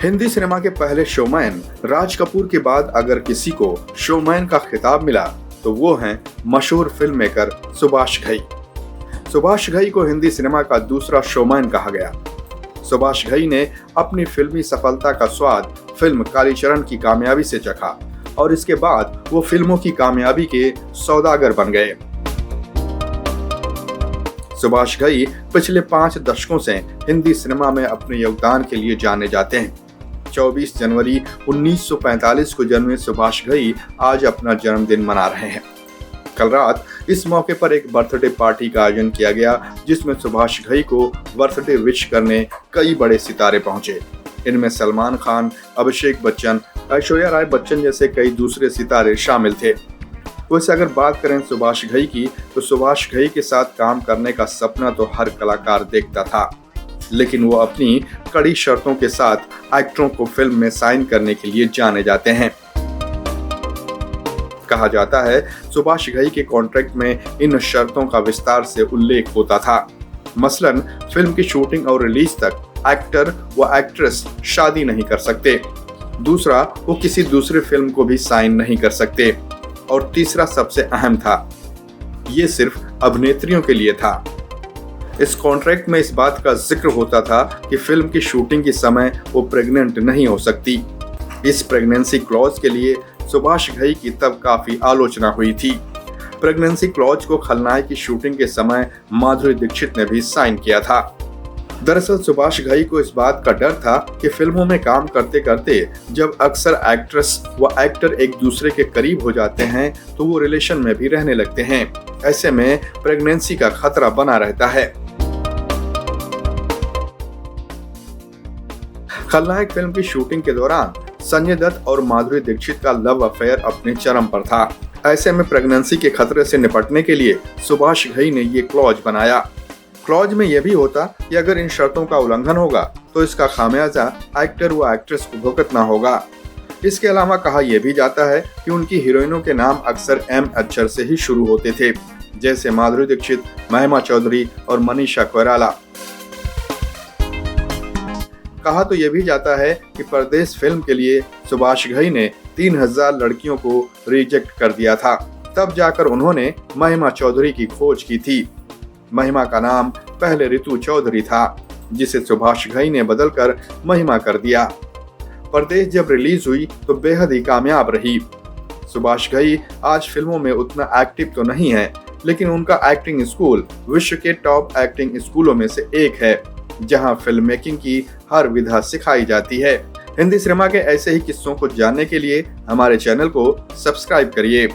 Hindi cinema के पहले showman Raj Kapoor के बाद अगर किसी को शोमैन का खिताब मिला तो वो हैं मशहूर फिल्म मेकर सुभाष घई। सुभाष घई को हिंदी सिनेमा का दूसरा शोमैन कहा गया। सुभाष घई ने अपनी फिल्मी सफलता का स्वाद फिल्म कालीचरण की कामयाबी से चखा और इसके बाद वो फिल्मों की कामयाबी के सौदागर बन गए। सुभाष घई पिछले 5 दशकों से हिंदी सिनेमा में अपने योगदान के लिए जाने जाते हैं। 24 जनवरी 1945 को जन्मे सुभाष घई आज अपना जन्मदिन मना रहे हैं। कल रात इस मौके पर एक बर्थडे पार्टी का आयोजन किया गया, जिसमें सुभाष घई को बर्थडे विश करने कई बड़े सितारे पहुंचे। इनमें सलमान खान, अभिषेक बच्चन, ऐश्वर्या राय बच्चन जैसे कई दूसरे सितारे शामिल थे। वैसे अगर बात करें सुभाष घई की, तो सुभाष घई के साथ काम करने का सपना तो हर कलाकार देखता था, लेकिन वो अपनी कड़ी शर्तों के साथ एक्टरों को फिल्म में साइन करने के लिए जाने जाते हैं। कहा जाता है सुभाष घई के कॉन्ट्रैक्ट में इन शर्तों का विस्तार से उल्लेख होता था। मसलन फिल्म की शूटिंग और रिलीज तक एक्टर व एक्ट्रेस शादी नहीं कर सकते। दूसरा, वो किसी दूसरे फिल्म को भी साइन नहीं कर सकते। और तीसरा सबसे अहम था, ये सिर्फ अभिनेत्रियों के लिए था। इस कॉन्ट्रैक्ट में इस बात का जिक्र होता था कि फिल्म की शूटिंग के समय वो प्रेग्नेंट नहीं हो सकती। इस प्रेगनेंसी क्लॉज के लिए सुभाष घई की तब काफी आलोचना हुई थी। प्रेगनेंसी क्लॉज को खलनायक की शूटिंग के समय माधुरी दीक्षित ने भी साइन किया था। दरअसल सुभाष घई को इस बात का डर था कि फिल्मों में काम करते करते जब अक्सर एक्ट्रेस व एक्टर एक दूसरे के करीब हो जाते हैं तो वो रिलेशन में भी रहने लगते हैं। ऐसे में प्रेगनेंसी का खतरा बना रहता है। खलनायक फिल्म की शूटिंग के दौरान संजय दत्त और माधुरी दीक्षित का लव अफेयर अपने चरम पर था। ऐसे में प्रेगनेंसी के खतरे से निपटने के लिए सुभाष घई ने ये क्लॉज बनाया। क्लॉज में यह भी होता कि अगर इन शर्तों का उल्लंघन होगा तो इसका खामियाजा एक्टर व एक्ट्रेस को भुगतना होगा। इसके अलावा कहा यह भी जाता है कि उनकी हीरोइनों के नाम अक्सर एम अक्षर से ही शुरू होते थे, जैसे माधुरी दीक्षित, महिमा चौधरी और मनीषा कोइराला। कहा तो यह भी जाता है कि परदेश फिल्म के लिए सुभाष घई ने 3000 लड़कियों को रिजेक्ट कर दिया था। तब जाकर उन्होंने महिमा चौधरी की खोज की थी। महिमा का नाम पहले ऋतु चौधरी था, जिसे सुभाष घई ने बदलकर महिमा कर दिया। परदेश जब रिलीज हुई तो बेहद ही कामयाब रही। सुभाष घई आज फिल्मों में उतना एक्टिव तो नहीं है, लेकिन उनका एक्टिंग स्कूल विश्व के टॉप एक्टिंग स्कूलों में से एक है, जहां फिल्म मेकिंग की हर विधा सिखाई जाती है। हिंदी सिनेमा के ऐसे ही किस्सों को जानने के लिए हमारे चैनल को सब्सक्राइब करिए।